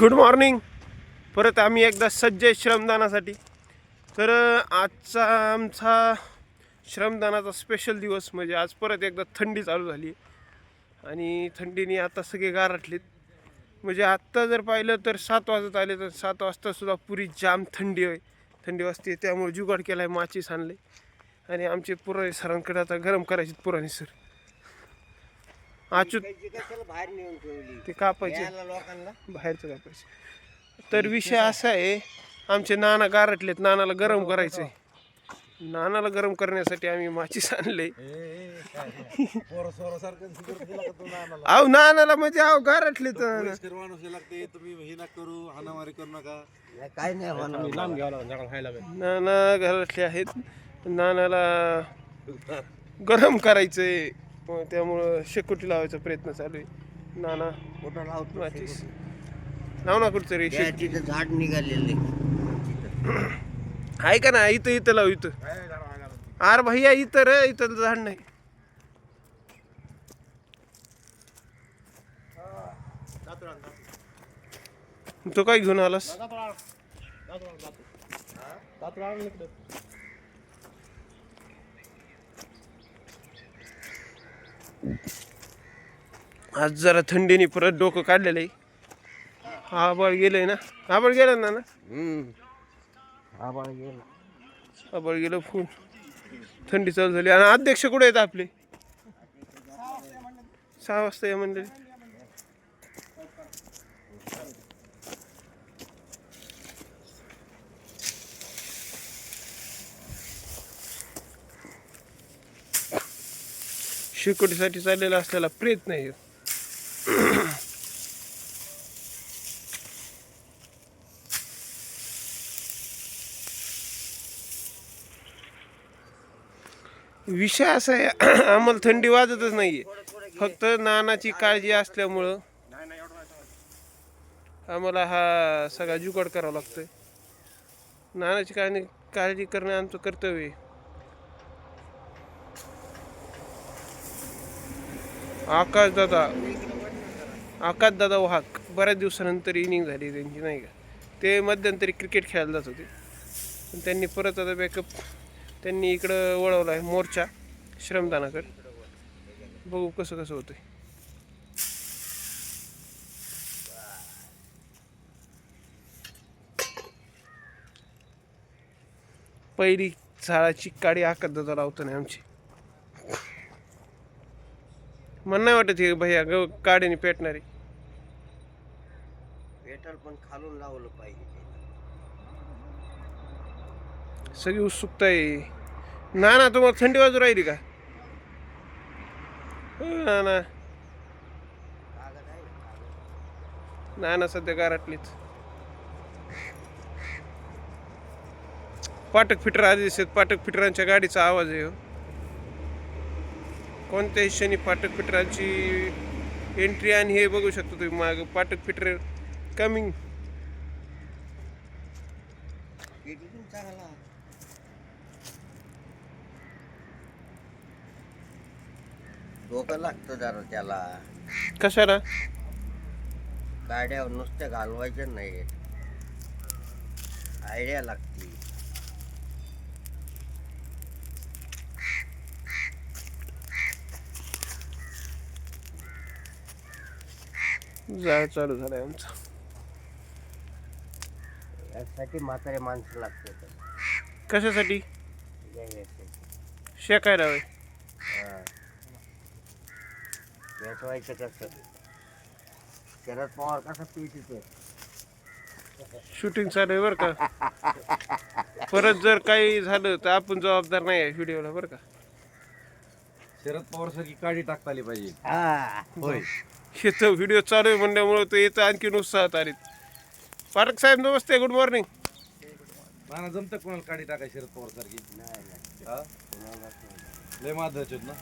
Good morning. परत आम्ही एकदा सज्ज आहे श्रमदानासाठी. तर आजचा आमचा श्रमदानाचा स्पेशल दिवस म्हणजे आज परत एकदा थंडी चालू झाली आणि थंडीने आता सगळे गारठलेत. म्हणजे आत्ता जर पाहिलं तर 7 वाजत आले तर 7 वाजतासुद्धा पुरी जाम थंडी वाजते. त्यामुळे जुगाड केला आहे, माचीस आणले आणि आमचे पुराणे सरांकडे आता गरम करायचे. पुराणे सर आचूत ते कापायचे, बाहेरचं कापायचे. तर विषय असा आहे, आमचे नाना गारटलेत, नानाला गरम करायचंय. नानाला गरम करण्यासाठी आम्ही माचीस आणले. अहो नानाला म्हणजे अहो गारटले तर नाना गारटले आहेत. नानाला गरम करायचंय, त्यामुळं शेकोटी लावायचा प्रयत्न चालू आहे. नाना माचीस लाव ना कुठतरी. झाड निघालेले आहे का ना, इथं लाव. इथं अरे भैया इथं रे, इथं झाड नाही. तो काय घेऊन आलास? आज जरा थंडीने परत डोकं काढलेलं आहे. आबाळ गेलंय ना, आबाळ गेलं ना. आबाळ गेलं, फुल थंडी चालू झाली. आणि अध्यक्ष कुठे आहेत आपले? 6 वाजता या मंडळी. शेकोटीसाठी चाललेला असलेला प्रयत्न आहे. विषय असा आहे, आम्हाला थंडी वाजतच नाहीये. फक्त नानाची काळजी असल्यामुळं आम्हाला हा सगळा जुगाड करावा लागतोय. नानाची काळजी करणं आमचं कर्तव्य आहे. आकाश दादा वाहक बऱ्याच दिवसानंतर इनिंग झाली त्यांची, नाही का. ते मध्यंतरी क्रिकेट खेळायला जात होते, पण त्यांनी परत आता बॅकअप त्यांनी इकडं वळवला आहे, मोर्चा श्रमदानाकडे. बघू कसं होतंय. पहिली झाडाची काडी आकाश दादा लावतो नाही आमची. मला नाही वाटत हे भैया काडीने पेटणारी पेटल, पण खालून लावलं पाहिजे. सगळी उत्सुकता आहे. ना तुम्हाला थंडी वाजू राहिली का? ना सध्या गारटलीच. पाटक फिटर आधी दिसत. पाटक फिटरांच्या गाडीचा आवाज आहे. कोणत्याही क्षणी पाटक फिटरांची एंट्री. आणि हे बघू शकतो तुम्ही माग पाटक फिटर कमिंग. डोकं लागतं जरा त्याला. कशाला? गाड्या नुसत्या घालवायच्या नाही, आयडिया लागते. जाळ चालू झालाय आमचा. यासाठी म्हातारे माणसं लागतात. कशासाठी? शेकायला होय. पेटवायचं कसं? शरद पवार कसं पेटतो? शूटिंग चालू आहे बरं का. परत जर काही झालं तर आपण जबाबदार नाही आहे व्हिडिओला बरं का. शरद पवार सारखी काढी टाकता आली पाहिजे. होय, इथं व्हिडिओ चालू आहे म्हणल्यामुळे तो येतं आणखी उत्साहात आले. पाटक साहेब नमस्ते, गुड मॉर्निंग. नाना जमतं कोणाला काढी टाकाय शरद पवार सारखी? नाही लय माधवच ना.